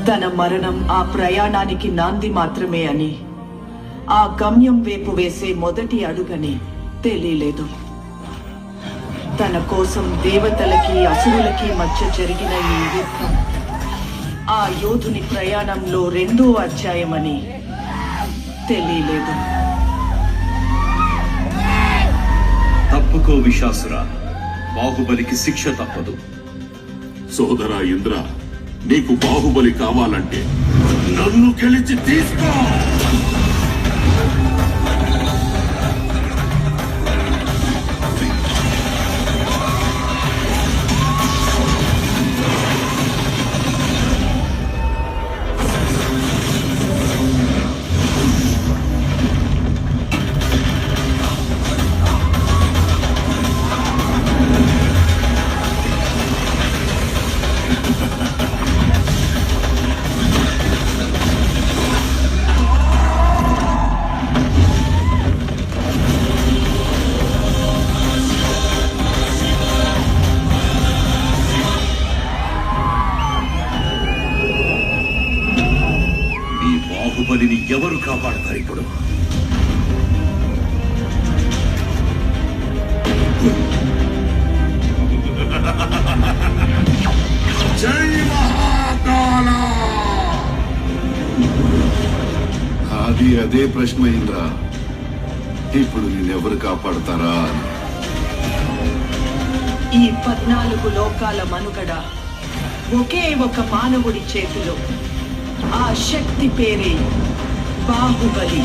తన మరణం ఆ ప్రయాణానికి నాంది మాత్రమే అని, ఆ గమ్యం వైపు వేసే మొదటి అడుగని తెలియలేదు. తన కోసం దేవతలకి అసురులకి మధ్య జరిగిన ఈ యుద్ధం ఆ యోధుని ప్రయాణంలో 2వ అధ్యాయమని తెలియలేదు. తప్పుకో విశాసురా, బాహుబలికి శిక్ష తప్పదు. సోదరా ఇంద్ర, నీకు బాహుబలి కావాలంటే నన్ను గెలిచి తీసుకో. బాహుబలిని ఎవరు కాపాడతారు ఇప్పుడు? జై మహాకాల! అదే ప్రశ్న ఇంద్ర. ఇప్పుడు నిన్నెవరు కాపాడతారా? ఈ 14 లోకాల మనుగడ ఒకే ఒక మానవుడి చేతిలో. ఆ శక్తి పేరే బాహుబలి.